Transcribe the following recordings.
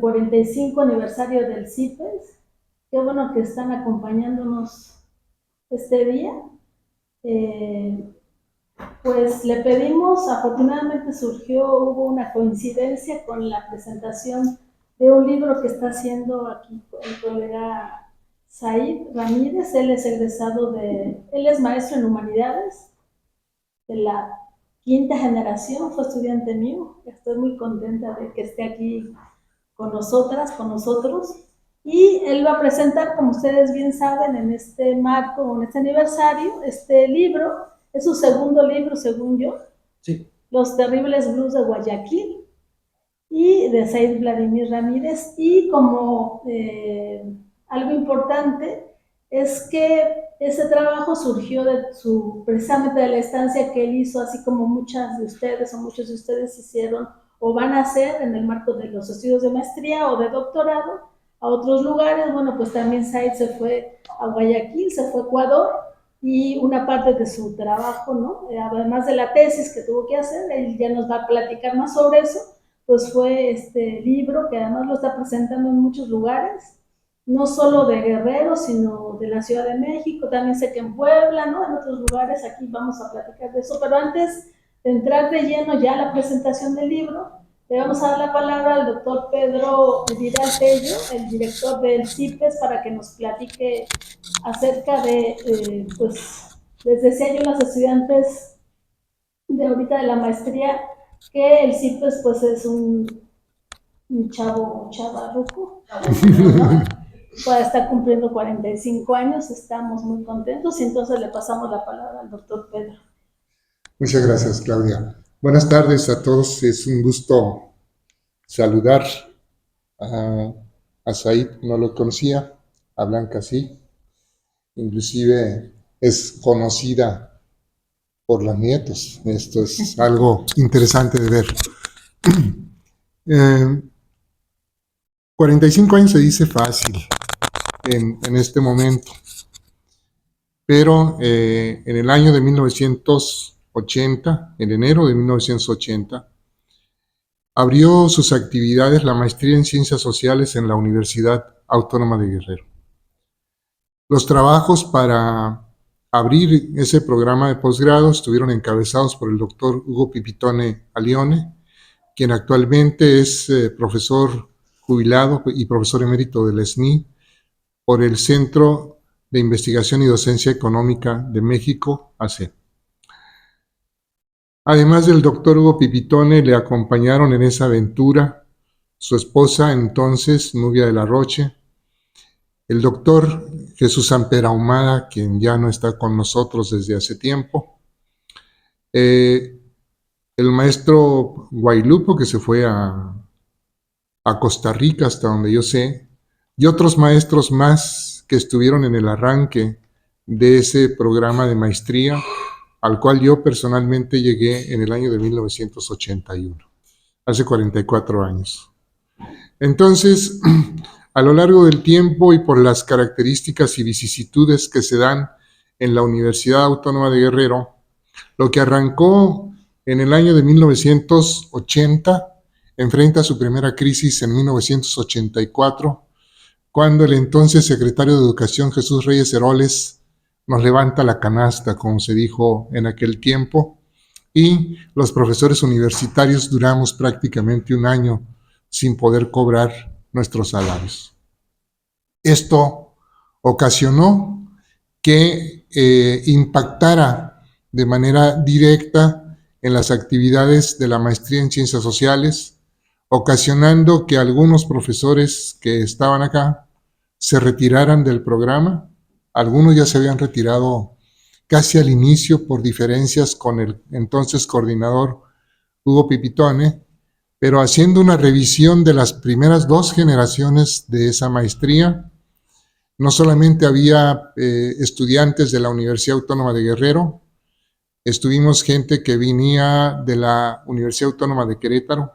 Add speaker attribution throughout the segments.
Speaker 1: 45 aniversario del CIPES. Qué bueno que están acompañándonos este día. Pues le pedimos, afortunadamente hubo una coincidencia con la presentación de un libro que está haciendo aquí el colega Said Ramírez. Él es él es maestro en humanidades de la quinta generación, fue estudiante mío. Estoy muy contenta de que esté aquí con nosotras, con nosotros. Y él va a presentar, como ustedes bien saben, en este marco, en este aniversario, este libro. Es su segundo libro, según yo.
Speaker 2: Sí.
Speaker 1: Los terribles blues de Guayaquil, y de Said Vladimir Ramírez. Y como algo importante es que ese trabajo surgió precisamente de la estancia que él hizo, así como muchas de ustedes o muchos de ustedes hicieron o van a hacer en el marco de los estudios de maestría o de doctorado a otros lugares. Bueno, pues también Said se fue a Guayaquil, se fue a Ecuador, y una parte de su trabajo, ¿no? Además de la tesis que tuvo que hacer, él ya nos va a platicar más sobre eso. Pues fue este libro que además lo está presentando en muchos lugares, no solo de Guerrero, sino de la Ciudad de México, también sé que en Puebla, ¿no? En otros lugares. Aquí vamos a platicar de eso, pero antes de entrar de lleno ya a la presentación del libro, le vamos a dar la palabra al doctor Pedro Vidal Tello, el director del CIPES, para que nos platique acerca de, pues, les decía yo a los estudiantes de ahorita de la maestría, que el CIPES pues es un chavarruco, ¿no? Pues está cumpliendo 45 años, estamos muy contentos, y entonces le pasamos la palabra al doctor Pedro.
Speaker 3: Muchas gracias, Claudia. Buenas tardes a todos, es un gusto saludar a Said, no lo conocía, a Blanca sí, inclusive es conocida por los nietos. Esto es algo interesante de ver. 45 años se dice fácil en este momento, pero en el año de 1980, en enero de 1980, abrió sus actividades la maestría en Ciencias Sociales en la Universidad Autónoma de Guerrero. Los trabajos para abrir ese programa de posgrado estuvieron encabezados por el doctor Hugo Pipitone Alione, quien actualmente es profesor jubilado y profesor emérito del SNI por el Centro de Investigación y Docencia Económica de México, AC. Además del doctor Hugo Pipitone, le acompañaron en esa aventura su esposa entonces, Nubia de la Roche, el doctor Jesús Ampera Ahumada, quien ya no está con nosotros desde hace tiempo, el maestro Guailupo, que se fue a Costa Rica, hasta donde yo sé, y otros maestros más que estuvieron en el arranque de ese programa de maestría, al cual yo personalmente llegué en el año de 1981, hace 44 años. Entonces, a lo largo del tiempo y por las características y vicisitudes que se dan en la Universidad Autónoma de Guerrero, lo que arrancó en el año de 1980 enfrenta su primera crisis en 1984, cuando el entonces secretario de Educación, Jesús Reyes Heroles, nos levanta la canasta, como se dijo en aquel tiempo, y los profesores universitarios duramos prácticamente un año sin poder cobrar nuestros salarios. Esto ocasionó que impactara de manera directa en las actividades de la maestría en Ciencias Sociales, ocasionando que algunos profesores que estaban acá se retiraran del programa. Algunos ya se habían retirado casi al inicio por diferencias con el entonces coordinador Hugo Pipitone, pero haciendo una revisión de las primeras 2 generaciones de esa maestría, no solamente había estudiantes de la Universidad Autónoma de Guerrero, estuvimos gente que venía de la Universidad Autónoma de Querétaro,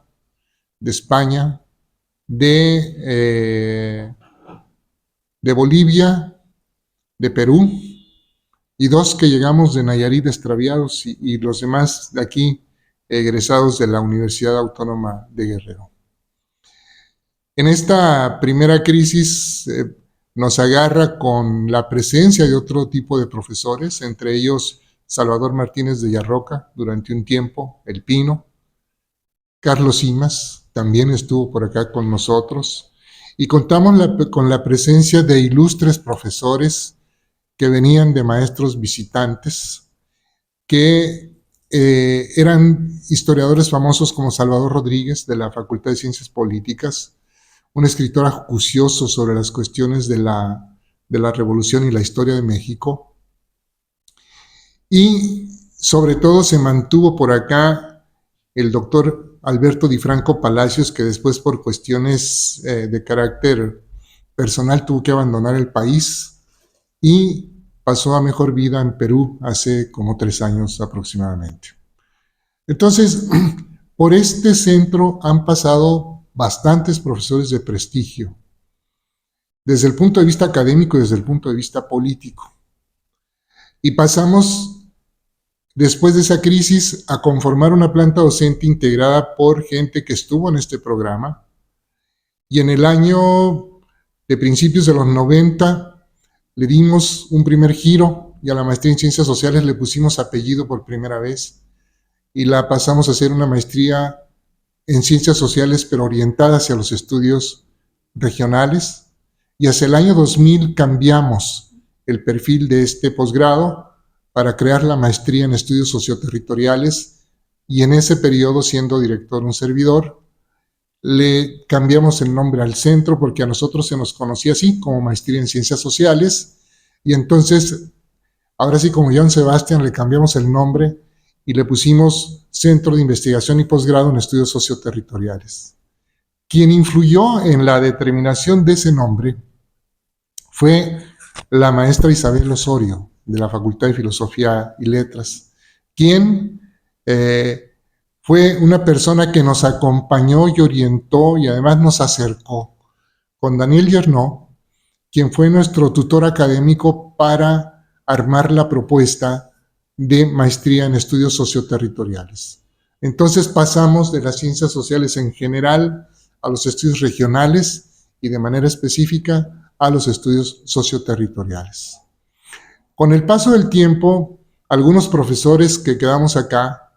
Speaker 3: de España, de Bolivia, de Perú, y 2 que llegamos de Nayarit extraviados, y los demás de aquí egresados de la Universidad Autónoma de Guerrero. En esta primera crisis nos agarra con la presencia de otro tipo de profesores, entre ellos Salvador Martínez de Yarroca durante un tiempo, El Pino, Carlos Simas también estuvo por acá con nosotros, y contamos con la presencia de ilustres profesores que venían de maestros visitantes, que eran historiadores famosos como Salvador Rodríguez de la Facultad de Ciencias Políticas, un escritor acucioso sobre las cuestiones de la Revolución y la historia de México. Y sobre todo se mantuvo por acá el doctor Alberto Di Franco Palacios, que después por cuestiones de carácter personal tuvo que abandonar el país y pasó a mejor vida en Perú hace como 3 años aproximadamente. Entonces, por este centro han pasado bastantes profesores de prestigio, desde el punto de vista académico y desde el punto de vista político. Y pasamos, después de esa crisis, a conformar una planta docente integrada por gente que estuvo en este programa. Y en el año de principios de los 90 le dimos un primer giro y a la maestría en Ciencias Sociales le pusimos apellido por primera vez y la pasamos a hacer una maestría en Ciencias Sociales, pero orientada hacia los estudios regionales. Y hacia el año 2000 cambiamos el perfil de este posgrado para crear la maestría en Estudios Socioterritoriales, y en ese periodo, siendo director un servidor, le cambiamos el nombre al centro porque a nosotros se nos conocía así, como Maestría en Ciencias Sociales, y entonces, ahora sí, como Johann Sebastian, le cambiamos el nombre y le pusimos Centro de Investigación y Posgrado en Estudios Socioterritoriales. Quien influyó en la determinación de ese nombre fue la maestra Isabel Osorio, de la Facultad de Filosofía y Letras, quien fue una persona que nos acompañó y orientó y además nos acercó con Daniel Yernó, quien fue nuestro tutor académico para armar la propuesta de maestría en estudios socioterritoriales. Entonces pasamos de las ciencias sociales en general a los estudios regionales y de manera específica a los estudios socioterritoriales. Con el paso del tiempo, algunos profesores que quedamos acá,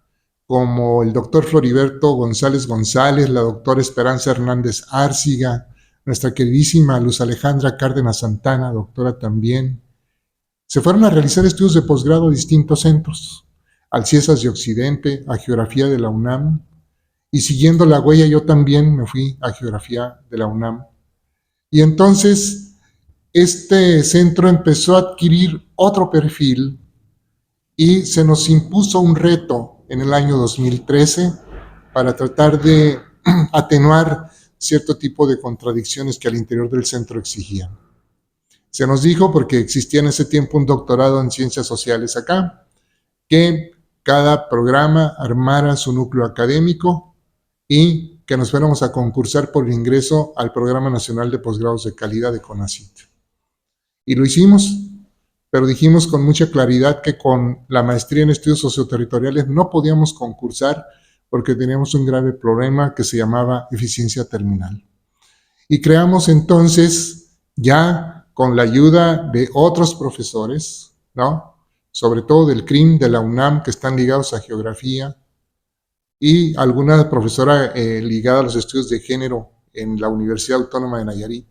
Speaker 3: como el doctor Floriberto González González, la doctora Esperanza Hernández Árciga, nuestra queridísima Luz Alejandra Cárdenas Santana, doctora también, se fueron a realizar estudios de posgrado a distintos centros, al CIESAS de Occidente, a Geografía de la UNAM, y siguiendo la huella yo también me fui a Geografía de la UNAM. Y entonces este centro empezó a adquirir otro perfil y se nos impuso un reto en el año 2013 para tratar de atenuar cierto tipo de contradicciones que al interior del centro exigían. Se nos dijo, porque existía en ese tiempo un doctorado en Ciencias Sociales acá, que cada programa armara su núcleo académico y que nos fuéramos a concursar por el ingreso al Programa Nacional de Posgrados de Calidad de CONACYT. Y lo hicimos, pero dijimos con mucha claridad que con la maestría en estudios socioterritoriales no podíamos concursar porque teníamos un grave problema que se llamaba eficiencia terminal. Y creamos entonces, ya con la ayuda de otros profesores, ¿no?, sobre todo del CRIM, de la UNAM, que están ligados a geografía, y alguna profesora ligada a los estudios de género en la Universidad Autónoma de Nayarit,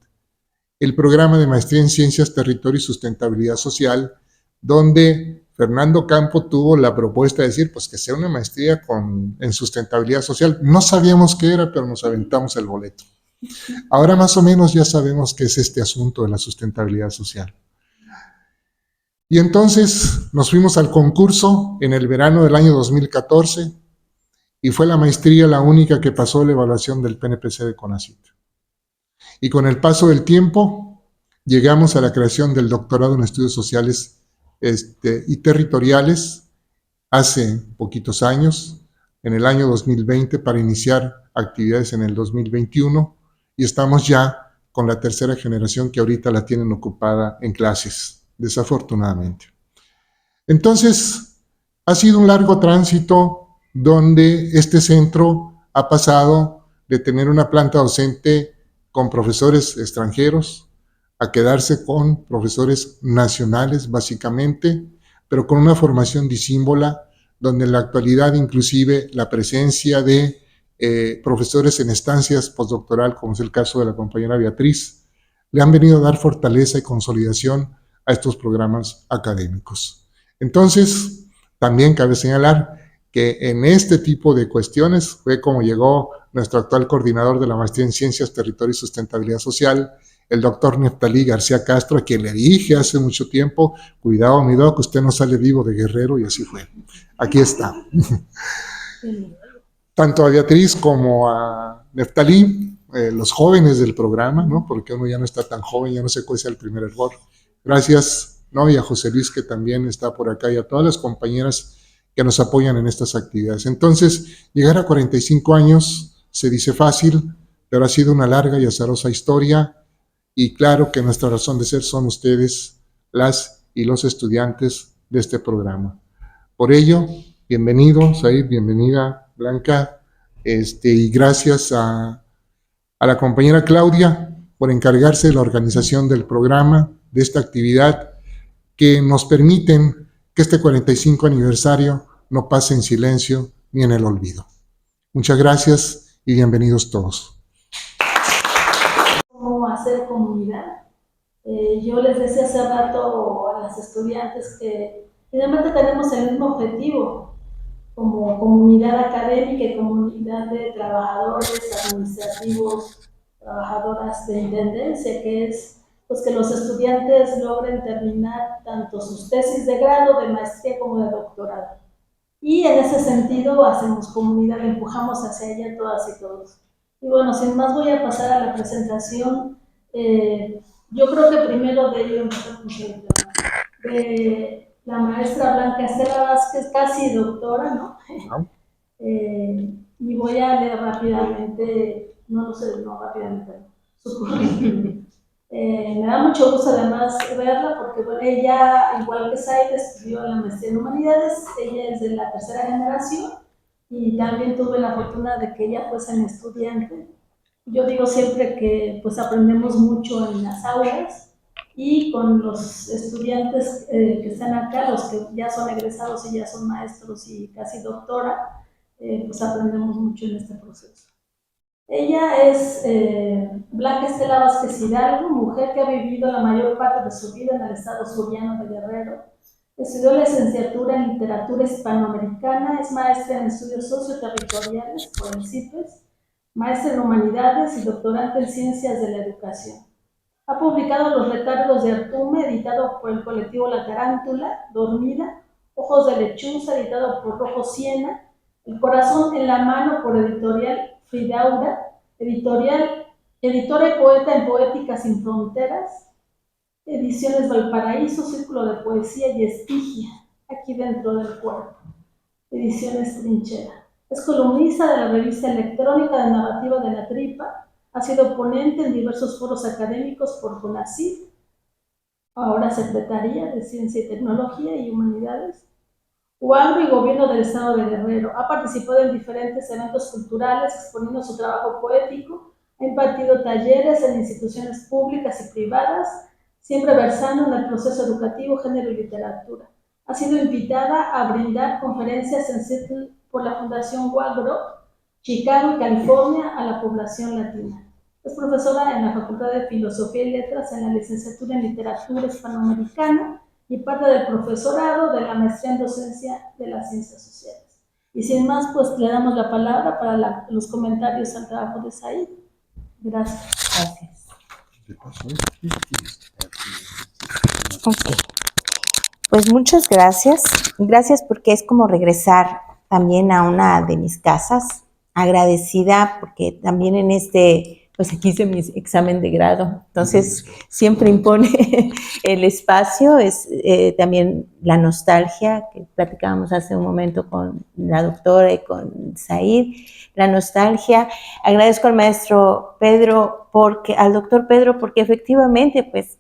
Speaker 3: el programa de maestría en Ciencias, Territorio y Sustentabilidad Social, donde Fernando Campo tuvo la propuesta de decir, pues que sea una maestría en sustentabilidad social. No sabíamos qué era, pero nos aventamos el boleto. Ahora más o menos ya sabemos qué es este asunto de la sustentabilidad social. Y entonces nos fuimos al concurso en el verano del año 2014 y fue la maestría la única que pasó la evaluación del PNPC de CONACYT. Y con el paso del tiempo llegamos a la creación del doctorado en estudios sociales y territoriales hace poquitos años, en el año 2020, para iniciar actividades en el 2021, y estamos ya con la tercera generación que ahorita la tienen ocupada en clases, desafortunadamente. Entonces, ha sido un largo tránsito donde este centro ha pasado de tener una planta docente con profesores extranjeros, a quedarse con profesores nacionales, básicamente, pero con una formación disímbola, donde en la actualidad inclusive la presencia de profesores en estancias postdoctoral, como es el caso de la compañera Beatriz, le han venido a dar fortaleza y consolidación a estos programas académicos. Entonces, también cabe señalar que en este tipo de cuestiones fue como llegó nuestro actual coordinador de la maestría en Ciencias, Territorio y Sustentabilidad Social, el doctor Neftalí García Castro, a quien le dije hace mucho tiempo, cuidado, mi doc, usted no sale vivo de Guerrero, y así fue. Aquí está. Tanto a Beatriz como a Neftalí, los jóvenes del programa, ¿no? Porque uno ya no está tan joven, ya no sé cuál sea el primer error. Gracias, ¿no? Y a José Luis, que también está por acá, y a todas las compañeras que nos apoyan en estas actividades. Entonces, llegar a 45 años se dice fácil, pero ha sido una larga y azarosa historia, y claro que nuestra razón de ser son ustedes, las y los estudiantes de este programa. Por ello, bienvenido, Said, bienvenida, Blanca, y gracias a la compañera Claudia por encargarse de la organización del programa, de esta actividad, que nos permiten que este 45 aniversario no pase en silencio ni en el olvido. Muchas gracias y bienvenidos todos.
Speaker 1: ¿Cómo hacer comunidad? Yo les decía hace rato a las estudiantes que finalmente tenemos el mismo objetivo como comunidad académica y comunidad de trabajadores administrativos, trabajadoras de intendencia, que es pues, que los estudiantes logren terminar tanto sus tesis de grado, de maestría como de doctorado. Y en ese sentido hacemos comunidad, empujamos hacia ella todas y todos. Y bueno, sin más voy a pasar a la presentación. Yo creo que primero de ello de la maestra Blanca Estela Vázquez, casi doctora, ¿no? Y voy a leer rápidamente, no rápidamente, su currículum. Me da mucho gusto además verla porque bueno, ella, igual que Said, estudió la maestría en Humanidades, ella es de la tercera generación y también tuve la fortuna de que ella fuese mi estudiante. Yo digo siempre que pues aprendemos mucho en las aulas y con los estudiantes que están acá, los que ya son egresados y ya son maestros y casi doctora, pues aprendemos mucho en este proceso. Ella es Blanca Estela Vázquez Hidalgo, mujer que ha vivido la mayor parte de su vida en el estado zuliano de Guerrero. Estudió licenciatura en literatura hispanoamericana, es maestra en estudios socioterritoriales por el CIPES, maestra en humanidades y doctorante en ciencias de la educación. Ha publicado Los retardos de Artume, editado por el colectivo La Tarántula, Dormida, Ojos de lechuza, editado por Rojo Siena, El corazón en la mano, por editorial Fridaura, editora y poeta en Poética sin Fronteras, Ediciones Valparaíso, Círculo de Poesía y Estigia, aquí dentro del cuerpo, Ediciones Trinchera. Es columnista de la revista electrónica de narrativa de La Tripa, ha sido ponente en diversos foros académicos por CONACYT, ahora Secretaría de Ciencia y Tecnología y Humanidades, UAGRO y Gobierno del Estado de Guerrero. Ha participado en diferentes eventos culturales exponiendo su trabajo poético, ha impartido talleres en instituciones públicas y privadas, siempre versando en el proceso educativo, género y literatura. Ha sido invitada a brindar conferencias en Seattle por la Fundación UAGRO, Chicago y California a la población latina. Es profesora en la Facultad de Filosofía y Letras en la licenciatura en Literatura Hispanoamericana y parte del profesorado de la maestría en docencia de las ciencias sociales. Y sin más, pues le damos la palabra para los comentarios al trabajo de Said. Gracias.
Speaker 2: Ok, pues muchas gracias. Gracias porque es como regresar también a una de mis casas, agradecida porque también en pues aquí hice mi examen de grado, entonces siempre impone el espacio, es también la nostalgia que platicábamos hace un momento con la doctora y con Said, la nostalgia. Agradezco al maestro Pedro, al doctor Pedro, porque efectivamente, pues,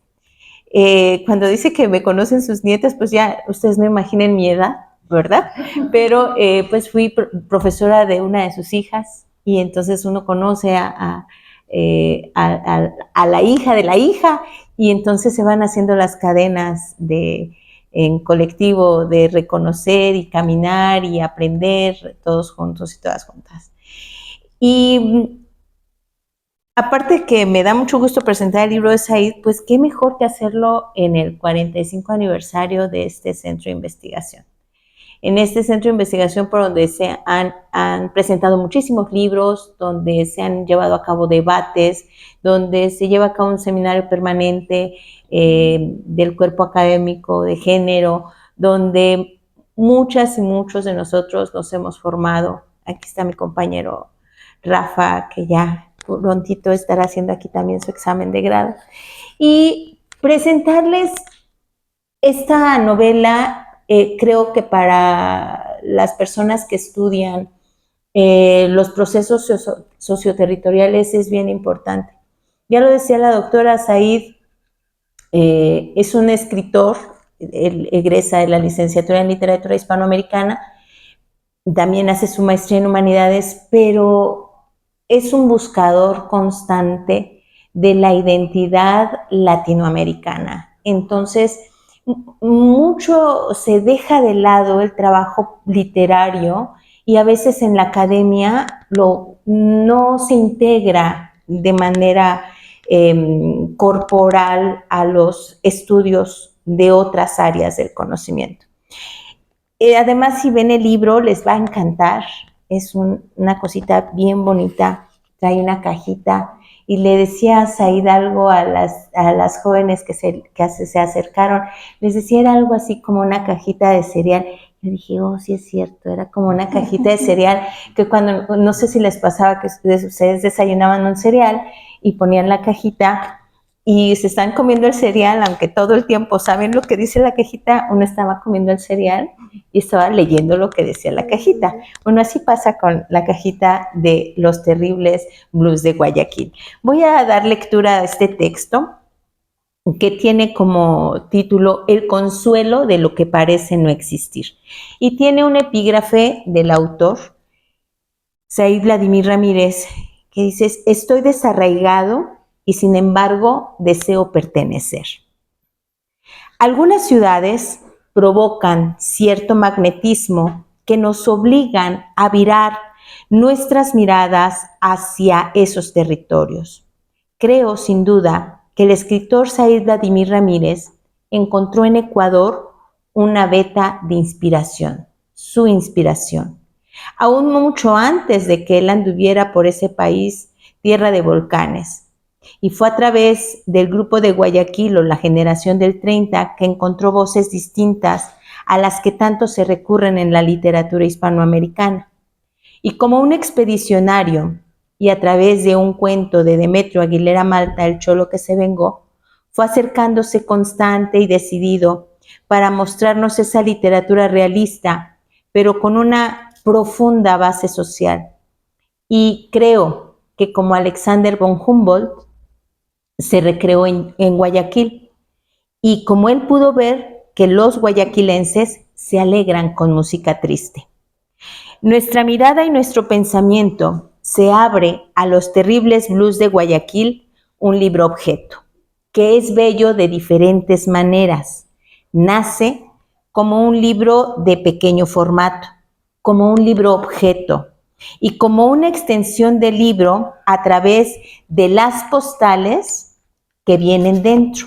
Speaker 2: cuando dice que me conocen sus nietas, pues ya ustedes no imaginen mi edad, ¿verdad? Pero pues fui profesora de una de sus hijas y entonces uno conoce a la hija de la hija, y entonces se van haciendo las cadenas en colectivo de reconocer y caminar y aprender todos juntos y todas juntas. Y aparte que me da mucho gusto presentar el libro de Said, pues qué mejor que hacerlo en el 45 aniversario de este centro de investigación. En este centro de investigación por donde se han presentado muchísimos libros, donde se han llevado a cabo debates, donde se lleva a cabo un seminario permanente del cuerpo académico de género, donde muchas y muchos de nosotros nos hemos formado. Aquí está mi compañero Rafa, que ya prontito estará haciendo aquí también su examen de grado. Y presentarles esta novela, creo que para las personas que estudian los procesos socioterritoriales es bien importante. Ya lo decía la doctora Said, es un escritor, él egresa de la licenciatura en literatura hispanoamericana, también hace su maestría en humanidades, pero es un buscador constante de la identidad latinoamericana. Entonces, mucho se deja de lado el trabajo literario y a veces en la academia no se integra de manera corporal a los estudios de otras áreas del conocimiento. Además, si ven el libro, les va a encantar. Es una cosita bien bonita. Trae una cajita. Y le decía a Said algo a las jóvenes que se acercaron. Les decía, era algo así como una cajita de cereal. Yo dije, oh, sí es cierto, era como una cajita de cereal, que cuando, no sé si les pasaba que ustedes desayunaban un cereal y ponían la cajita y se están comiendo el cereal, aunque todo el tiempo saben lo que dice la cajita, uno estaba comiendo el cereal y estaba leyendo lo que decía la cajita. Bueno, así pasa con la cajita de Los Terribles Blues de Guayaquil. Voy a dar lectura a este texto que tiene como título El consuelo de lo que parece no existir. Y tiene un epígrafe del autor, Said Vladimir Ramírez, que dice: estoy desarraigado y sin embargo deseo pertenecer. Algunas ciudades provocan cierto magnetismo que nos obligan a virar nuestras miradas hacia esos territorios. Creo, sin duda, que el escritor Said Vladimir Ramírez encontró en Ecuador una veta de inspiración, su inspiración. Aún mucho antes de que él anduviera por ese país, tierra de volcanes. Y fue a través del grupo de Guayaquil o la generación del 30 que encontró voces distintas a las que tanto se recurren en la literatura hispanoamericana. Y como un expedicionario, y a través de un cuento de Demetrio Aguilera Malta, El Cholo que se vengó, fue acercándose constante y decidido para mostrarnos esa literatura realista, pero con una profunda base social. Y creo que como Alexander von Humboldt, se recreó en Guayaquil. Y como él pudo ver que los guayaquilenses se alegran con música triste. Nuestra mirada y nuestro pensamiento se abre a los terribles blues de Guayaquil, un libro objeto, que es bello de diferentes maneras. Nace como un libro de pequeño formato, como un libro objeto y como una extensión del libro a través de las postales que vienen dentro.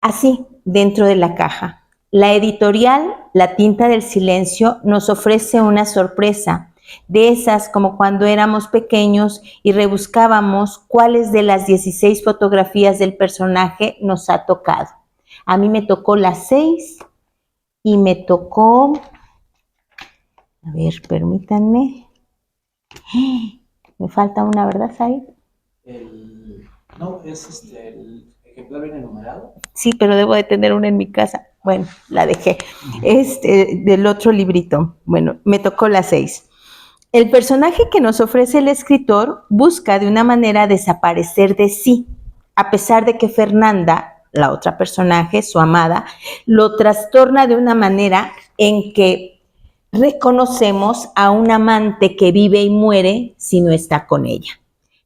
Speaker 2: Así, dentro de la caja. La editorial La Tinta del Silencio nos ofrece una sorpresa, de esas como cuando éramos pequeños y rebuscábamos cuáles de las 16 fotografías del personaje nos ha tocado. A mí me tocó las 6 y me tocó, a ver, permítanme, me falta una, ¿verdad, Said?
Speaker 4: No, es el ejemplar viene numerado.
Speaker 2: Sí, pero debo de tener una en mi casa. Bueno, la dejé. Del otro librito. Bueno, me tocó la 6. El personaje que nos ofrece el escritor busca de una manera desaparecer de sí, a pesar de que Fernanda, la otra personaje, su amada, lo trastorna de una manera en que reconocemos a un amante que vive y muere si no está con ella.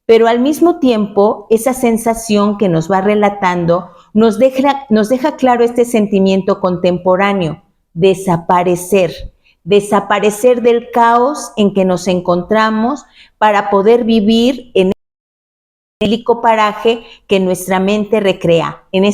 Speaker 2: Pero al mismo tiempo, esa sensación que nos va relatando nos deja claro este sentimiento contemporáneo: desaparecer del caos en que nos encontramos para poder vivir en el idílico paraje que nuestra mente recrea. En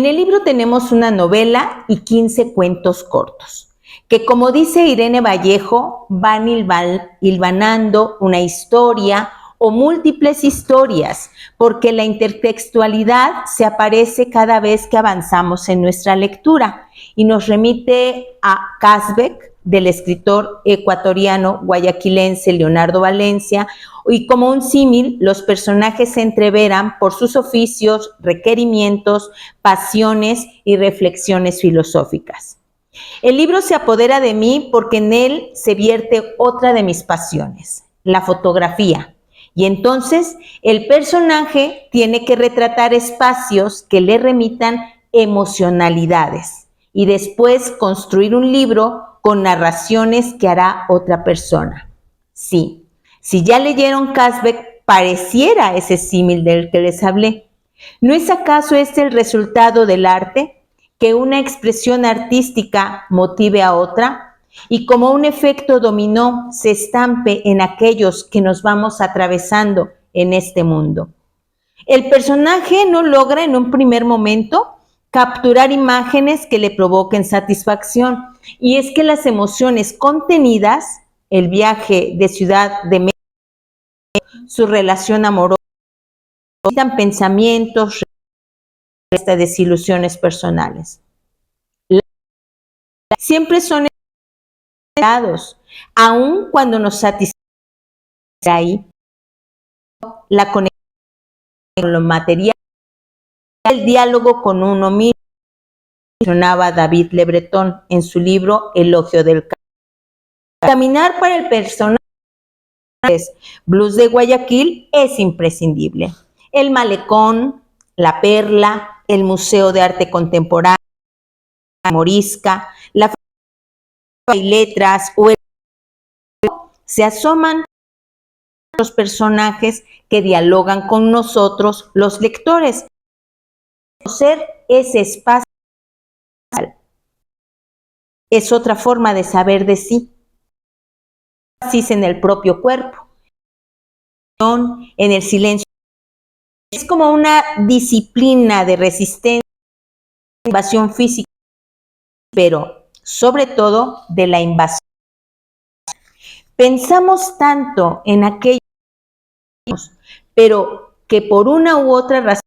Speaker 2: el libro tenemos una novela y 15 cuentos cortos, que, como dice Irene Vallejo, van hilvanando una historia o múltiples historias, porque la intertextualidad se aparece cada vez que avanzamos en nuestra lectura y nos remite a Kazbek, del escritor ecuatoriano guayaquilense Leonardo Valencia, y como un símil, los personajes se entreveran por sus oficios, requerimientos, pasiones y reflexiones filosóficas. El libro se apodera de mí porque en él se vierte otra de mis pasiones, la fotografía. Y entonces el personaje tiene que retratar espacios que le remitan emocionalidades y después construir un libro con narraciones que hará otra persona. Sí, si ya leyeron Kazbek, pareciera ese símil del que les hablé. ¿No es acaso este el resultado del arte? Que una expresión artística motive a otra y, como un efecto dominó, se estampe en aquellos que nos vamos atravesando en este mundo. El personaje no logra en un primer momento capturar imágenes que le provoquen satisfacción, y es que las emociones contenidas, el viaje de Ciudad de México, su relación amorosa, pensamientos, estas desilusiones personales. Siempre son esperados, aun cuando nos satisface ahí la conexión con lo material, el diálogo con uno mismo, mencionaba David Le Breton en su libro Elogio del Camino. Caminar para el personaje Blues de Guayaquil es imprescindible. El malecón, la Perla, el Museo de Arte Contemporáneo, la Morisca, la Facultad de Letras o el se asoman los personajes que dialogan con nosotros, los lectores. Conocer ese espacio es otra forma de saber de sí. Así en el propio cuerpo, en el silencio. Es como una disciplina de resistencia, de invasión física, pero sobre todo de la invasión. Pensamos tanto en aquellos, pero que por una u otra razón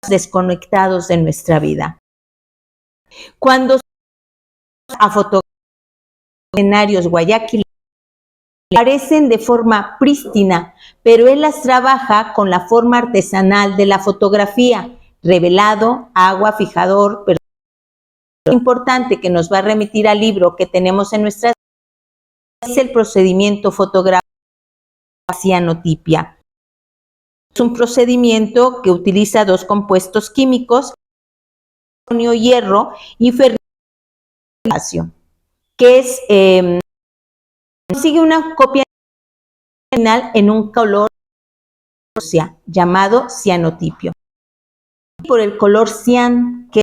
Speaker 2: desconectados de nuestra vida. Cuando a fotografías escenarios Guayaquil aparecen de forma prístina, pero él las trabaja con la forma artesanal de la fotografía, revelado, agua, fijador, pero lo importante que nos va a remitir al libro que tenemos en nuestras es el procedimiento fotográfico cianotipia. Es un procedimiento que utiliza dos compuestos químicos, hierro y ferrito, que es consigue una copia final en un color llamado cianotipio, por el color cian, que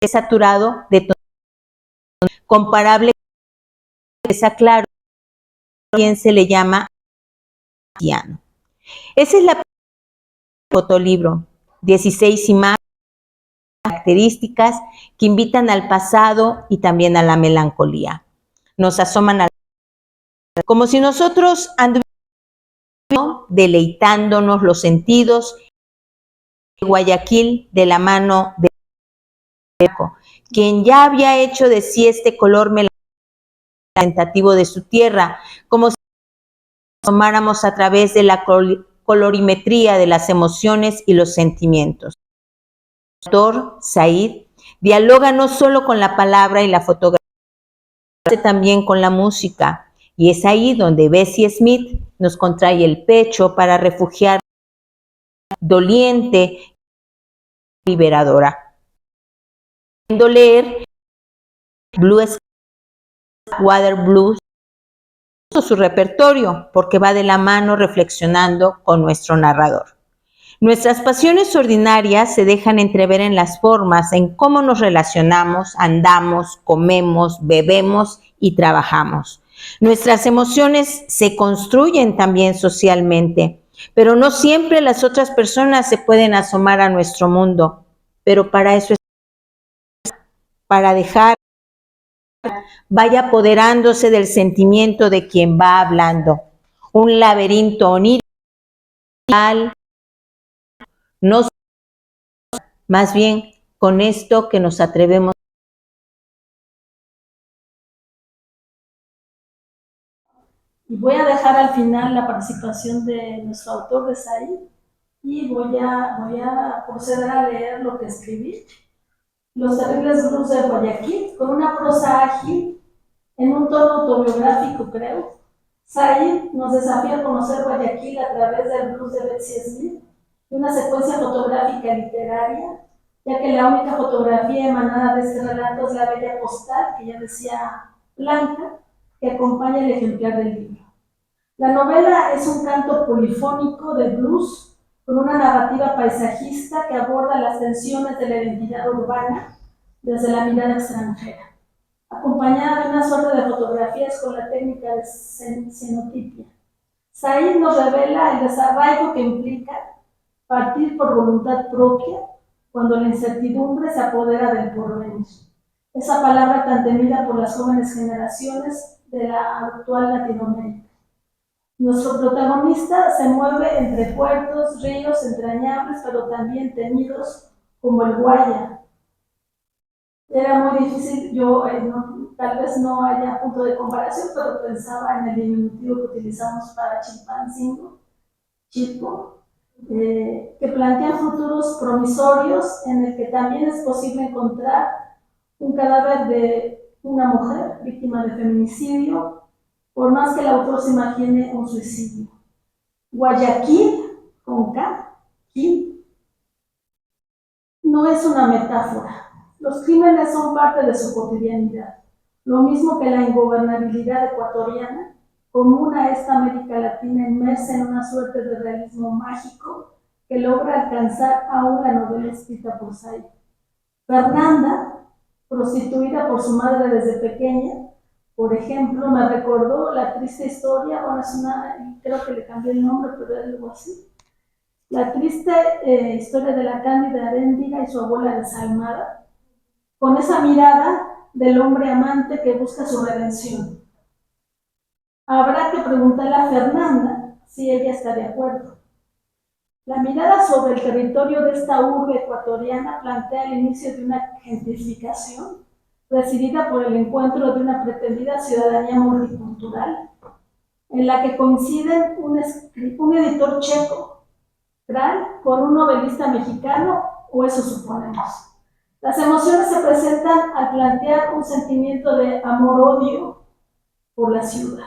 Speaker 2: es saturado de tono comparable con esa claro, también se le llama ciano. Esa es la fotolibro, 16 imágenes características que invitan al pasado y también a la melancolía. Nos asoman a como si nosotros anduviéramos deleitándonos los sentidos de Guayaquil de la mano de quien ya había hecho de sí este color representativo de su tierra, como si nos tomáramos a través de la colorimetría de las emociones y los sentimientos. El autor, Said, dialoga no solo con la palabra y la fotografía, sino también con la música, y es ahí donde Bessie Smith nos contrae el pecho para refugiar doliente, liberadora. Leer Blue Water Blues, su repertorio, porque va de la mano reflexionando con nuestro narrador. Nuestras pasiones ordinarias se dejan entrever en las formas, en cómo nos relacionamos, andamos, comemos, bebemos y trabajamos. Nuestras emociones se construyen también socialmente, pero no siempre las otras personas se pueden asomar a nuestro mundo. Pero para eso es para dejar vaya apoderándose del sentimiento de quien va hablando. Un laberinto onírico, no más bien con esto que nos atrevemos.
Speaker 1: Y voy a dejar al final la participación de nuestro autor de Said y voy a proceder a leer lo que escribí. Los terribles blues de Guayaquil, con una prosa ágil, en un tono autobiográfico, creo. Said nos desafía a conocer Guayaquil a través del blues de Betsy Smith y una secuencia fotográfica literaria, ya que la única fotografía emanada de este relato es la bella postal, que ya decía Blanca, que acompaña el ejemplar del libro. La novela es un canto polifónico de blues con una narrativa paisajista que aborda las tensiones de la identidad urbana desde la mirada extranjera, acompañada de una suerte de fotografías con la técnica de cenotipia. Said nos revela el desarraigo que implica partir por voluntad propia cuando la incertidumbre se apodera del porvenir. Esa palabra tan temida por las jóvenes generaciones de la actual Latinoamérica. Nuestro protagonista se mueve entre puertos, ríos entrañables, pero también temidos como el Guaya. Era muy difícil, tal vez no haya punto de comparación, pero pensaba en el diminutivo que utilizamos para Chilpancingo, Chilpo, que plantean futuros promisorios en el que también es posible encontrar un cadáver de una mujer víctima de feminicidio, por más que el autor se imagine un suicidio. Guayaquil, con K, Quil, no es una metáfora. Los crímenes son parte de su cotidianidad, lo mismo que la ingobernabilidad ecuatoriana, común a esta América Latina inmersa en una suerte de realismo mágico que logra alcanzar aún la novela escrita por Said. Fernanda, prostituida por su madre desde pequeña, por ejemplo, me recordó la triste historia, bueno, creo que le cambié el nombre, pero es algo así. La triste historia de la Cándida Heréndira y su abuela desalmada, con esa mirada del hombre amante que busca su redención. Habrá que preguntarle a Fernanda si ella está de acuerdo. La mirada sobre el territorio de esta urbe ecuatoriana plantea el inicio de una gentrificación presidida por el encuentro de una pretendida ciudadanía multicultural, en la que coinciden un editor checo, Kral, con un novelista mexicano, o eso suponemos. Las emociones se presentan al plantear un sentimiento de amor-odio por la ciudad,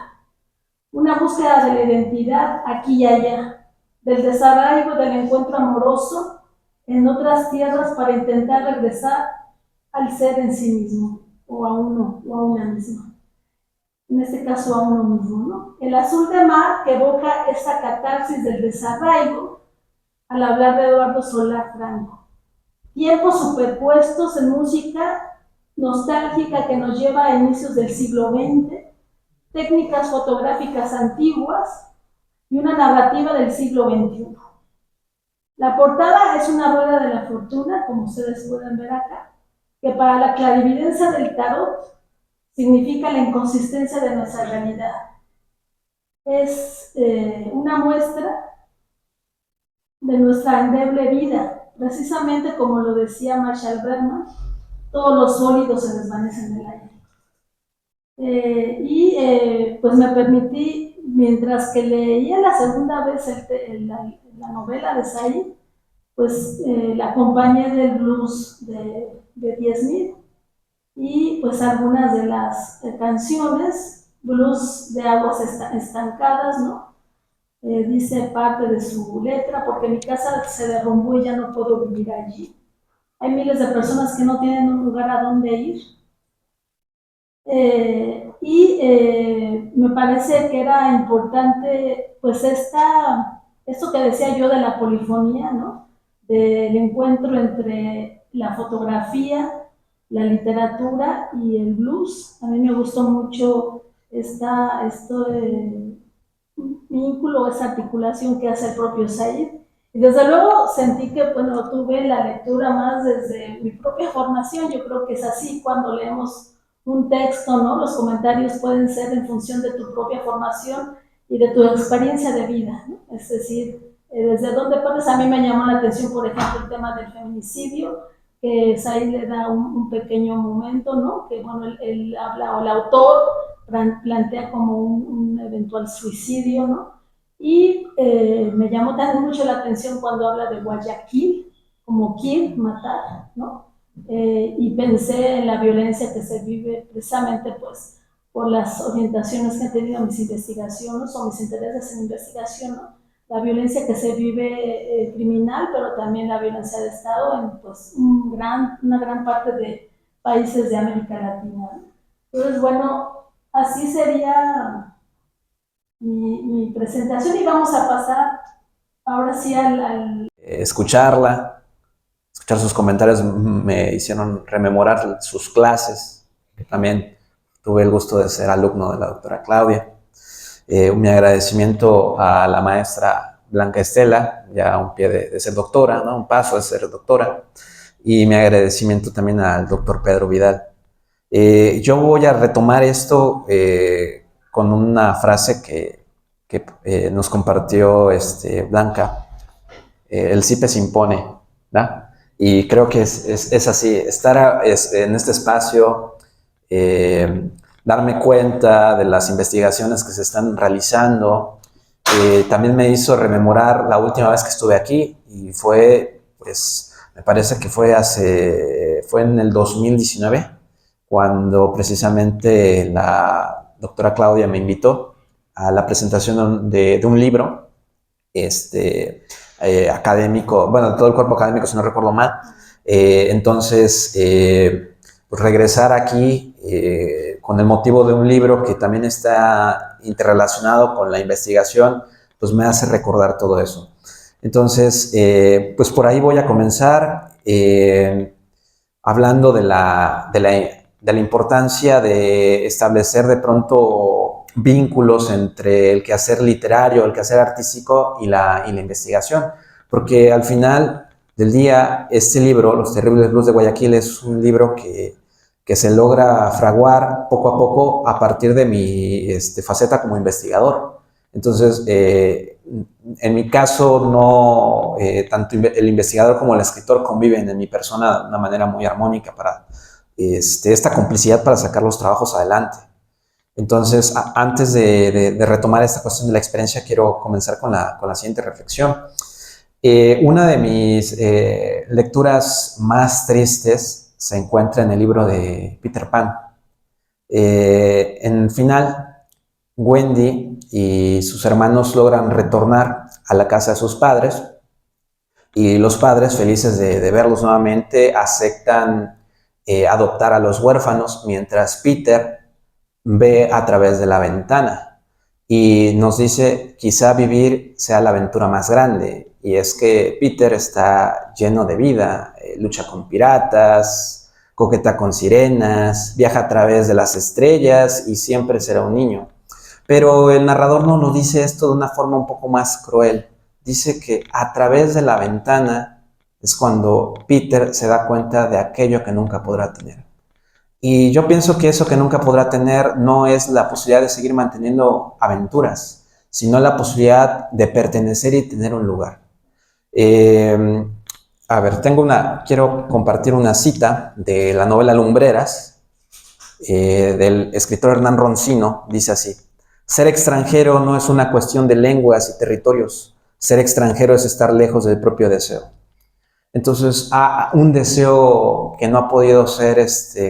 Speaker 1: una búsqueda de la identidad aquí y allá, del desarraigo del encuentro amoroso en otras tierras para intentar regresar al ser en sí mismo, o a uno, o a una misma. En este caso a uno mismo, ¿no? El azul de mar que evoca esa catarsis del desarraigo al hablar de Eduardo Solá Franco. Tiempos superpuestos en música nostálgica que nos lleva a inicios del siglo XX, técnicas fotográficas antiguas y una narrativa del siglo XXI. La portada es una rueda de la fortuna, como ustedes pueden ver acá, que para la clarividencia del tarot significa la inconsistencia de nuestra realidad. Es una muestra de nuestra endeble vida, precisamente como lo decía Marshall Bergman, todos los sólidos se desvanecen en el aire. Pues me permití, mientras que leía la segunda vez la novela de Said, pues la acompañé del blues de 10.000 y pues algunas de las canciones, blues de aguas estancadas, ¿no? Dice parte de su letra, porque mi casa se derrumbó y ya no puedo vivir allí. Hay miles de personas que no tienen un lugar a donde ir. Me parece que era importante, pues, esto que decía yo de la polifonía, ¿no? Del encuentro entre la fotografía, la literatura y el blues. A mí me gustó mucho este vínculo, esa articulación que hace el propio Said. Y desde luego sentí que, bueno, tuve la lectura más desde mi propia formación. Yo creo que es así cuando leemos un texto, ¿no? Los comentarios pueden ser en función de tu propia formación y de tu experiencia de vida, ¿no? Es decir, desde dónde pones, a mí me llamó la atención, por ejemplo, el tema del feminicidio, que Said le da un pequeño momento, ¿no? Que, bueno, él habla, o el autor plantea como un eventual suicidio, ¿no? Y me llamó también mucho la atención cuando habla de Guayaquil, como kill, matar, ¿no? Y pensé en la violencia que se vive precisamente, pues, por las orientaciones que han tenido mis investigaciones o mis intereses en investigación, ¿no? La violencia que se vive criminal, pero también la violencia de Estado en, pues, una gran parte de países de América Latina, ¿no? Entonces, bueno, así sería mi presentación, y vamos a pasar ahora sí
Speaker 4: Escuchar sus comentarios me hicieron rememorar sus clases, que también tuve el gusto de ser alumno de la doctora Claudia. Mi agradecimiento a la maestra Blanca Estela, ya a un pie de ser doctora, ¿no? Un paso de ser doctora, y mi agradecimiento también al doctor Pedro Vidal. Yo voy a retomar esto con una frase que nos compartió Blanca. El CIPE se impone, ¿verdad? Y creo que es así, estar en este espacio, darme cuenta de las investigaciones que se están realizando, también me hizo rememorar la última vez que estuve aquí, y fue, pues, me parece que fue en el 2019, cuando precisamente la doctora Claudia me invitó a la presentación de un libro, académico, bueno, todo el cuerpo académico, si no recuerdo mal. Entonces, pues regresar aquí con el motivo de un libro que también está interrelacionado con la investigación, pues me hace recordar todo eso. Entonces, pues por ahí voy a comenzar hablando de la importancia de establecer de pronto vínculos entre el quehacer literario, el quehacer artístico y la investigación, porque al final del día este libro, Los Terribles Blues de Guayaquil, es un libro que se logra fraguar poco a poco a partir de mi faceta como investigador. Entonces, en mi caso, no tanto el investigador como el escritor conviven en mi persona de una manera muy armónica para esta complicidad para sacar los trabajos adelante. Entonces, antes de retomar esta cuestión de la experiencia, quiero comenzar con la siguiente reflexión. Una de mis lecturas más tristes se encuentra en el libro de Peter Pan. En el final, Wendy y sus hermanos logran retornar a la casa de sus padres, y los padres, felices de verlos nuevamente, aceptan adoptar a los huérfanos, mientras Peter ve a través de la ventana y nos dice: quizá vivir sea la aventura más grande. Y es que Peter está lleno de vida, lucha con piratas, coqueta con sirenas, viaja a través de las estrellas y siempre será un niño. Pero el narrador no nos dice esto de una forma un poco más cruel. Dice que a través de la ventana es cuando Peter se da cuenta de aquello que nunca podrá tener. Y yo pienso que eso que nunca podrá tener no es la posibilidad de seguir manteniendo aventuras, sino la posibilidad de pertenecer y tener un lugar. A ver, quiero compartir una cita de la novela Lumbreras, del escritor Hernán Roncino. Dice así: ser extranjero no es una cuestión de lenguas y territorios. Ser extranjero es estar lejos del propio deseo. Entonces, un deseo que no ha podido ser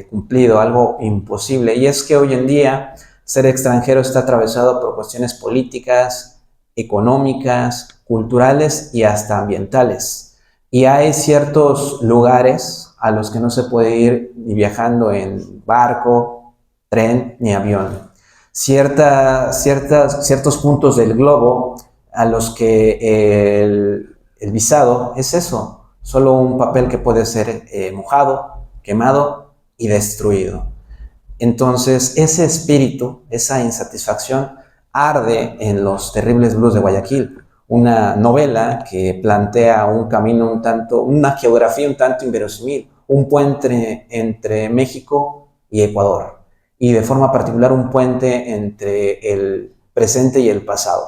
Speaker 4: cumplido, algo imposible. Y es que hoy en día ser extranjero está atravesado por cuestiones políticas, económicas, culturales y hasta ambientales. Y hay ciertos lugares a los que no se puede ir ni viajando en barco, tren ni avión. Ciertos puntos del globo a los que el visado es eso, solo un papel que puede ser mojado, quemado y destruido. Entonces, ese espíritu, esa insatisfacción, arde en Los Terribles Blues de Guayaquil, una novela que plantea un camino una geografía un tanto inverosímil, un puente entre México y Ecuador, y de forma particular un puente entre el presente y el pasado.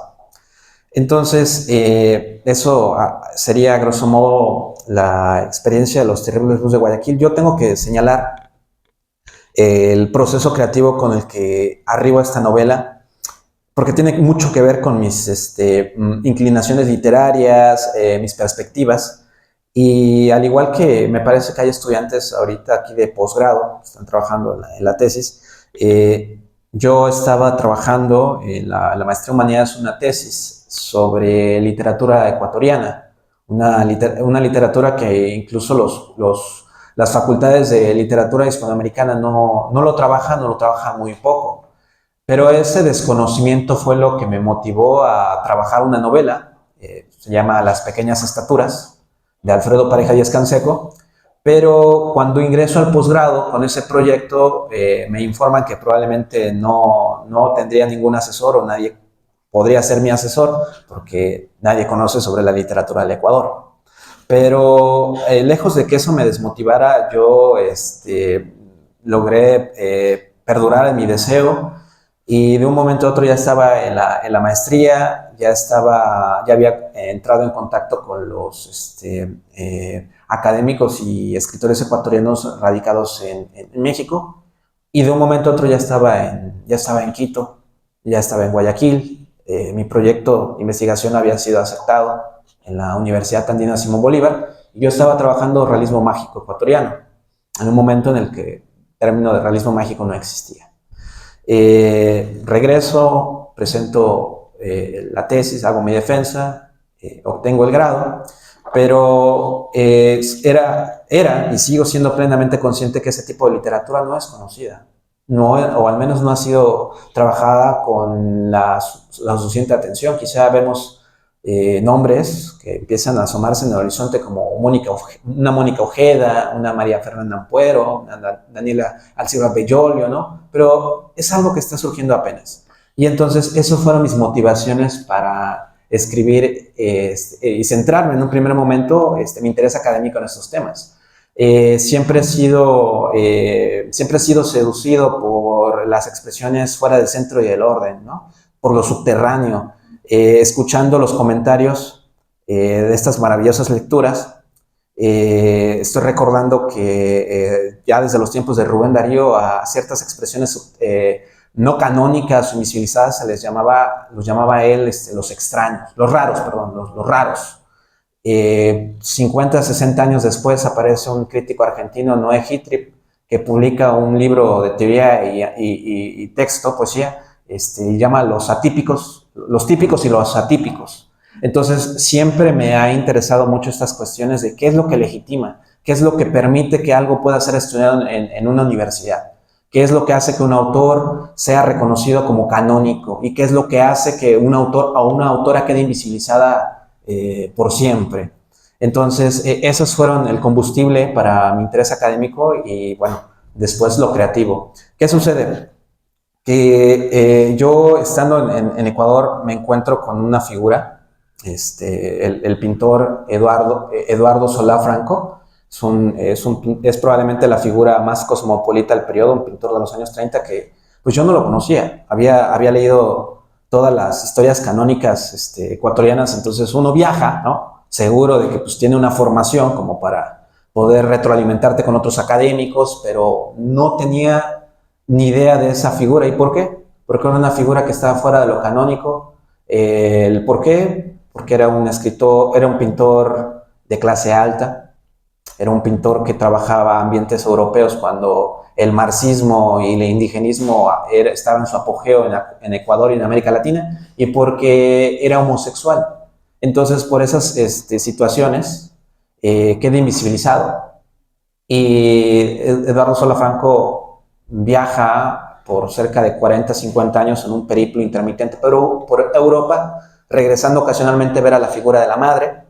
Speaker 4: Entonces, eso sería, a grosso modo, la experiencia de Los Terribles Blues de Guayaquil. Yo tengo que señalar el proceso creativo con el que arribo a esta novela, porque tiene mucho que ver con mis inclinaciones literarias, mis perspectivas, y al igual que me parece que hay estudiantes ahorita aquí de posgrado, están trabajando en la tesis, yo estaba trabajando en la maestría en humanidades, una tesis sobre literatura ecuatoriana, una literatura que incluso las facultades de literatura hispanoamericana no lo trabajan muy poco. Pero ese desconocimiento fue lo que me motivó a trabajar una novela, se llama Las Pequeñas Estaturas, de Alfredo Pareja Díaz Canseco, pero cuando ingreso al posgrado con ese proyecto me informan que probablemente no tendría ningún asesor o nadie podría ser mi asesor porque nadie conoce sobre la literatura del Ecuador. Pero lejos de que eso me desmotivara, yo logré perdurar en mi deseo. Y de un momento a otro ya estaba en la maestría, ya había entrado en contacto con los académicos y escritores ecuatorianos radicados en México, y de un momento a otro ya estaba en Quito, ya estaba en Guayaquil. Mi proyecto de investigación había sido aceptado en la Universidad Andina Simón Bolívar, y yo estaba trabajando realismo mágico ecuatoriano, en un momento en el que el término de realismo mágico no existía. Regreso, presento la tesis, hago mi defensa, obtengo el grado, pero era y sigo siendo plenamente consciente que ese tipo de literatura no es conocida, o al menos no ha sido trabajada con la suficiente atención. Quizá vemos nombres que empiezan a asomarse en el horizonte como una Mónica Ojeda, una María Fernanda Ampuero, una Daniela Alcibar Bellolio, ¿no? Pero es algo que está surgiendo apenas. Y entonces, esas fueron mis motivaciones para escribir y centrarme en un primer momento mi interés académico en estos temas. Siempre he sido seducido por las expresiones fuera del centro y del orden, ¿no? Por lo subterráneo. Escuchando los comentarios de estas maravillosas lecturas, estoy recordando que ya desde los tiempos de Rubén Darío a ciertas expresiones no canónicas o invisibilizadas los llamaba él los extraños, los raros. 50, 60 años después aparece un crítico argentino, Noé Hitrip, que publica un libro de teoría y texto, poesía, y llama Los Atípicos, los típicos y los atípicos. Entonces, siempre me ha interesado mucho estas cuestiones de qué es lo que legitima, qué es lo que permite que algo pueda ser estudiado en una universidad, qué es lo que hace que un autor sea reconocido como canónico y qué es lo que hace que un autor o una autora quede invisibilizada por siempre. Entonces, esos fueron el combustible para mi interés académico y, bueno, después lo creativo. ¿Qué sucede? Que yo, estando en Ecuador, me encuentro con una figura, el pintor Eduardo Solá Franco. Es probablemente la figura más cosmopolita del periodo, un pintor de los años 30 que pues yo no lo conocía. Había leído todas las historias canónicas ecuatorianas, entonces uno viaja, ¿no? Seguro de que pues, tiene una formación como para poder retroalimentarte con otros académicos, pero no tenía ni idea de esa figura. ¿Y por qué? Porque era una figura que estaba fuera de lo canónico. ¿El por qué? Porque era un pintor de clase alta, era un pintor que trabajaba ambientes europeos cuando el marxismo y el indigenismo estaba en su apogeo en Ecuador y en América Latina, y porque era homosexual. Entonces, por esas situaciones, queda invisibilizado. Y Eduardo Solá Franco viaja por cerca de 40, 50 años en un periplo intermitente por Europa, regresando ocasionalmente a ver a la figura de la madre,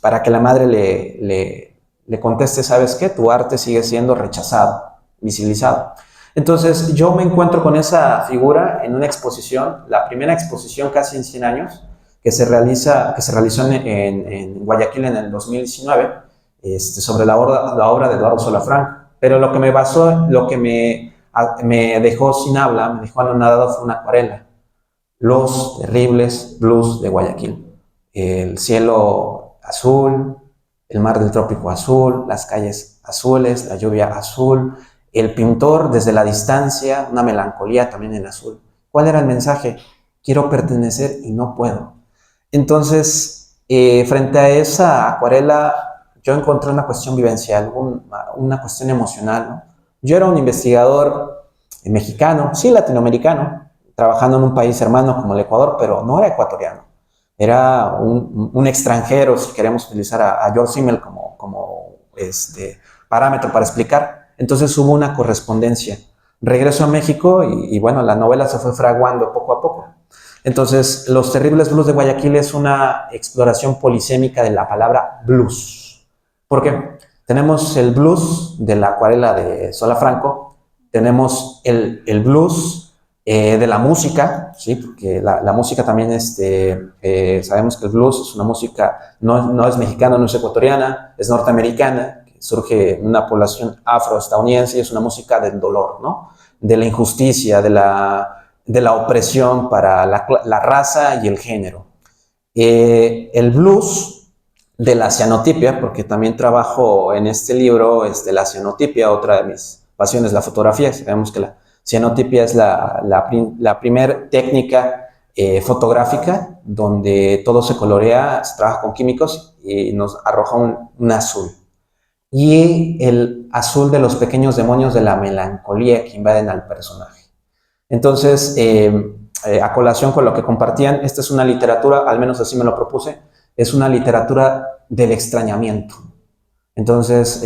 Speaker 4: para que la madre le conteste, ¿sabes qué? Tu arte sigue siendo rechazado, visibilizado. Entonces yo me encuentro con esa figura en una exposición, la primera exposición casi en 100 años, que se realizó en Guayaquil en el 2019, sobre la obra de Eduardo Solafranco. Pero lo que me dejó sin habla, me dejó anonadado, fue una acuarela. Los terribles blues de Guayaquil. El cielo azul, el mar del trópico azul, las calles azules, la lluvia azul, el pintor desde la distancia, una melancolía también en azul. ¿Cuál era el mensaje? Quiero pertenecer y no puedo. Entonces, frente a esa acuarela, yo encontré una cuestión vivencial, una cuestión emocional, ¿no? Yo era un investigador mexicano, sí latinoamericano, trabajando en un país hermano como el Ecuador, pero no era ecuatoriano. Era un extranjero, si queremos utilizar a George Simmel como parámetro para explicar. Entonces hubo una correspondencia. Regreso a México y bueno, la novela se fue fraguando poco a poco. Entonces, Los terribles blues de Guayaquil es una exploración polisémica de la palabra blues. ¿Por qué? Tenemos el blues de la acuarela de Solafranco, tenemos el blues de la música, ¿sí? Porque la música también, sabemos que el blues es una música, no es mexicana, no es ecuatoriana, es norteamericana, que surge en una población afroestadounidense y es una música del dolor, ¿no? De la injusticia, de la opresión para la raza y el género. El blues de la cianotipia, porque también trabajo en este libro la cianotipia, otra de mis pasiones, la fotografía. Sabemos que la cianotipia es la primer técnica fotográfica donde todo se colorea, se trabaja con químicos y nos arroja un azul. Y el azul de los pequeños demonios de la melancolía que invaden al personaje. Entonces, a colación con lo que compartían, esta es una literatura, al menos así me lo propuse, es una literatura del extrañamiento. Entonces,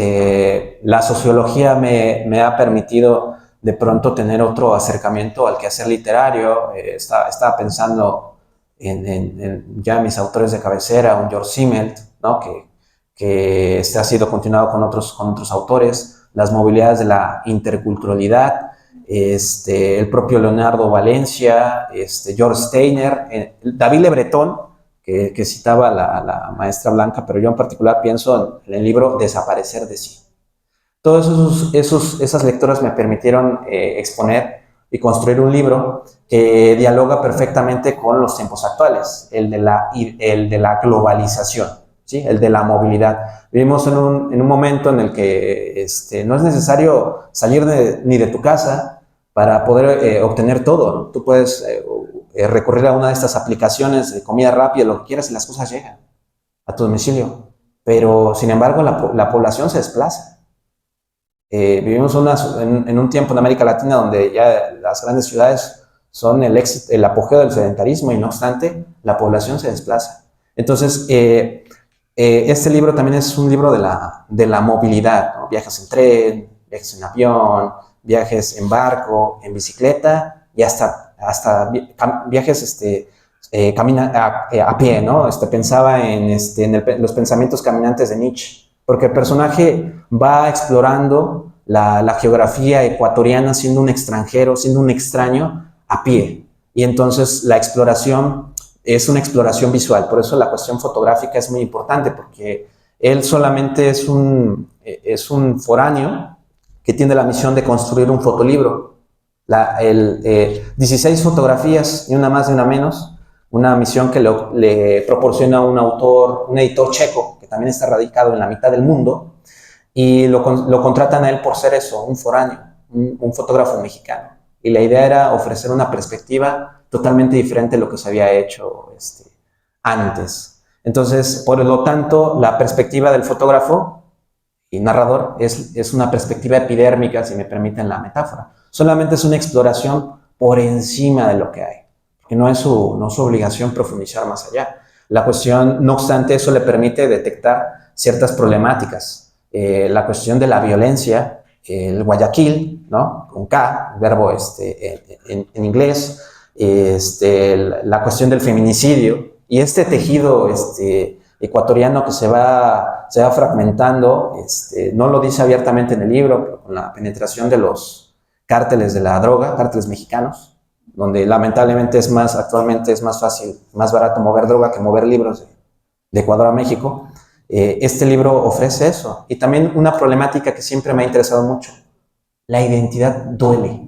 Speaker 4: la sociología me ha permitido de pronto tener otro acercamiento al quehacer literario. Estaba pensando en ya mis autores de cabecera, un George Simmel, ¿no? que ha sido continuado con otros autores, las movilidades de la interculturalidad, el propio Leonardo Valencia, George Steiner, David Le Breton, que citaba la maestra Blanca, pero yo en particular pienso en el libro Desaparecer de sí. Todas esas lecturas me permitieron exponer y construir un libro que dialoga perfectamente con los tiempos actuales, el de la globalización, ¿sí? El de la movilidad. Vivimos en un momento en el que no es necesario salir ni de tu casa para poder obtener todo, ¿no? Tú puedes recurrir a una de estas aplicaciones de comida rápida, lo que quieras, y las cosas llegan a tu domicilio. Pero, sin embargo, la población se desplaza. Vivimos en un tiempo en América Latina donde ya las grandes ciudades son el apogeo del sedentarismo y, no obstante, la población se desplaza. Entonces, este libro también es un libro de la movilidad, ¿no? Viajes en tren, viajes en avión, viajes en barco, en bicicleta y hasta viajes a pie, ¿no? Pensaba en los pensamientos caminantes de Nietzsche, porque el personaje va explorando la geografía ecuatoriana siendo un extranjero, siendo un extraño a pie. Y entonces la exploración es una exploración visual, por eso la cuestión fotográfica es muy importante, porque él solamente es un foráneo que tiene la misión de construir un fotolibro. 16 fotografías, ni una más ni una menos, una misión que le proporciona un editor checo, que también está radicado en la mitad del mundo, y lo contratan a él por ser eso, un foráneo, un fotógrafo mexicano. Y la idea era ofrecer una perspectiva totalmente diferente de lo que se había hecho antes. Entonces, por lo tanto, la perspectiva del fotógrafo y narrador es una perspectiva epidérmica, si me permiten la metáfora. Solamente es una exploración por encima de lo que hay, porque no es su obligación profundizar más allá. La cuestión, no obstante, eso le permite detectar ciertas problemáticas. La cuestión de la violencia el Guayaquil, ¿no? Con K, verbo en inglés, la cuestión del feminicidio y este tejido ecuatoriano que se va fragmentando, no lo dice abiertamente en el libro, pero con la penetración de los cárteles de la droga, cárteles mexicanos, donde lamentablemente actualmente es más fácil, más barato mover droga que mover libros de Ecuador a México. Este libro ofrece eso. Y también una problemática que siempre me ha interesado mucho. La identidad duele.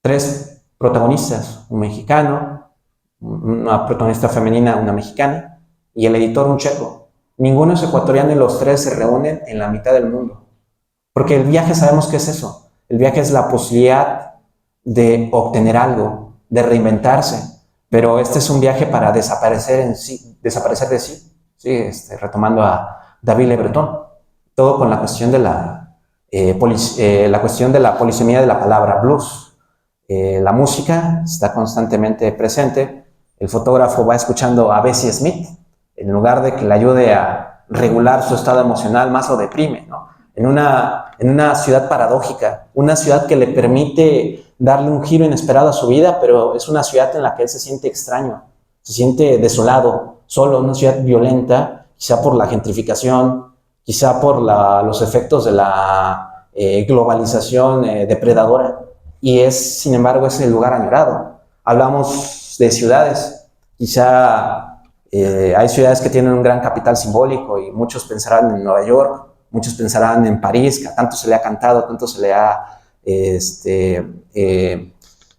Speaker 4: 3 protagonistas, un mexicano, una protagonista femenina, una mexicana, y el editor, un checo. Ninguno es ecuatoriano y los 3 se reúnen en la mitad del mundo. Porque el viaje sabemos qué es eso. El viaje es la posibilidad de obtener algo, de reinventarse. Pero este es un viaje para desaparecer de sí. Sí, retomando a David Le Breton, todo con la cuestión de la polisemia de la palabra blues. La música está constantemente presente, el fotógrafo va escuchando a Bessie Smith, en lugar de que le ayude a regular su estado emocional, más lo deprime, ¿no? En una ciudad paradójica, una ciudad que le permite darle un giro inesperado a su vida, pero es una ciudad en la que él se siente extraño, se siente desolado, solo, una ciudad violenta, quizá por la gentrificación, quizá por los efectos de la globalización depredadora, y sin embargo, es el lugar añorado. Hablamos de ciudades, quizá hay ciudades que tienen un gran capital simbólico y muchos pensarán en Nueva York, muchos pensarán en París, que tanto se le ha cantado, tanto se le ha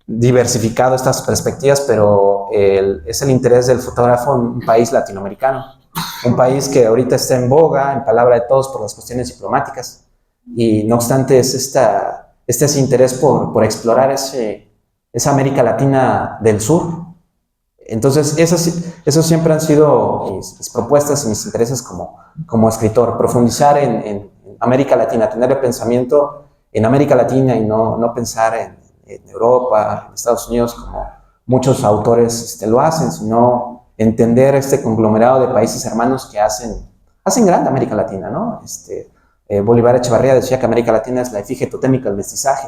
Speaker 4: diversificado estas perspectivas, pero es el interés del fotógrafo en un país latinoamericano, un país que ahorita está en boga, en palabra de todos, por las cuestiones diplomáticas, y no obstante es ese interés por explorar esa América Latina del sur. Entonces, esos siempre han sido mis propuestas y mis intereses como escritor, profundizar en América Latina, tener el pensamiento en América Latina y no pensar en Europa, en Estados Unidos, como muchos autores lo hacen, sino entender este conglomerado de países hermanos que hacen grande América Latina, ¿no? Bolívar Echevarría decía que América Latina es la efigie totémica del mestizaje,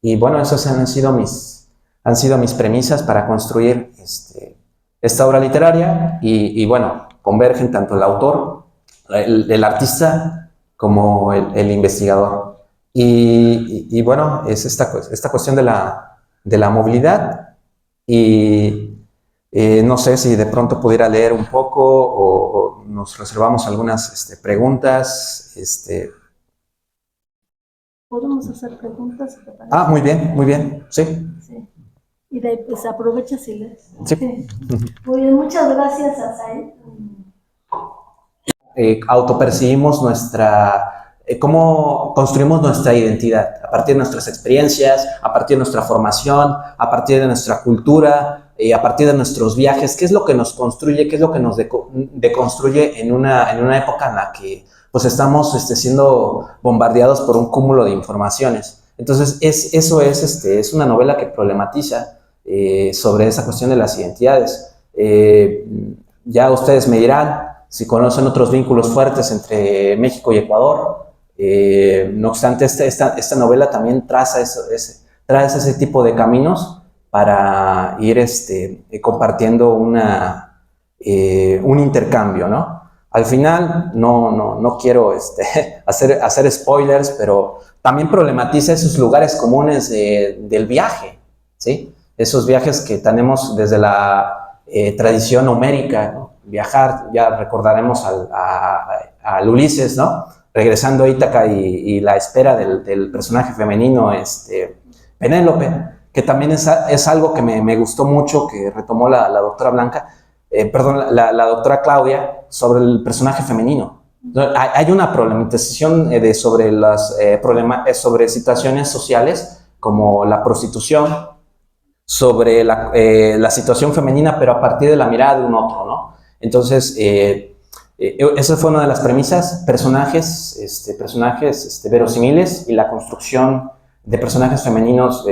Speaker 4: y bueno, esas han sido mis premisas para construir esta obra literaria, y bueno, convergen tanto el autor, el artista, como el investigador. Y bueno, es esta cuestión de la movilidad, y no sé si de pronto pudiera leer un poco o nos reservamos algunas preguntas.
Speaker 1: ¿Podemos hacer preguntas? ¿Te parece?
Speaker 4: Muy bien, sí.
Speaker 1: Sí. Y de ahí pues aprovecha si lees.
Speaker 4: Sí.
Speaker 1: Muy bien, muchas gracias, Asael.
Speaker 4: Autopercibimos cómo construimos nuestra identidad, a partir de nuestras experiencias, a partir de nuestra formación, a partir de nuestra cultura, a partir de nuestros viajes, qué es lo que nos construye, qué es lo que nos deconstruye en una época en la que pues estamos siendo bombardeados por un cúmulo de informaciones. Entonces, es una novela que problematiza sobre esa cuestión de las identidades. Ya ustedes me dirán si conocen otros vínculos fuertes entre México y Ecuador. No obstante, esta novela también traza ese tipo de caminos para ir compartiendo un intercambio, ¿no? Al final, no quiero hacer spoilers, pero también problematiza esos lugares comunes del viaje, ¿sí? Esos viajes que tenemos desde la tradición homérica, ¿no? Viajar, ya recordaremos al Ulises, ¿no? Regresando a Ítaca y la espera del personaje femenino, Penélope, que también es algo que me gustó mucho, que retomó la doctora la doctora Claudia, sobre el personaje femenino. Hay una problematización sobre situaciones sociales como la prostitución, sobre la situación femenina, pero a partir de la mirada de un otro, ¿no? Entonces, esa fue una de las premisas, personajes verosímiles y la construcción de personajes femeninos,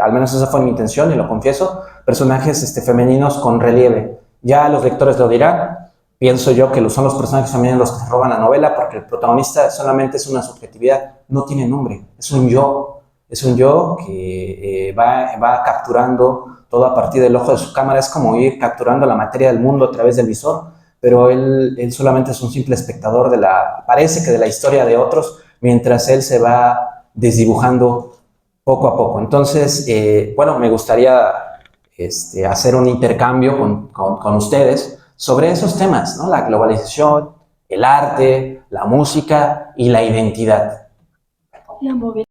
Speaker 4: al menos esa fue mi intención y lo confieso, personajes femeninos con relieve. Ya los lectores lo dirán, pienso yo que son los personajes también los que se roban la novela, porque el protagonista solamente es una subjetividad, no tiene nombre, es un yo que va capturando todo a partir del ojo de su cámara, es como ir capturando la materia del mundo a través del visor, pero él solamente es un simple espectador parece que de la historia de otros, mientras él se va desdibujando poco a poco. Entonces, bueno, me gustaría hacer un intercambio con ustedes sobre esos temas, ¿no? La globalización, el arte, la música y la identidad.
Speaker 1: La movilidad.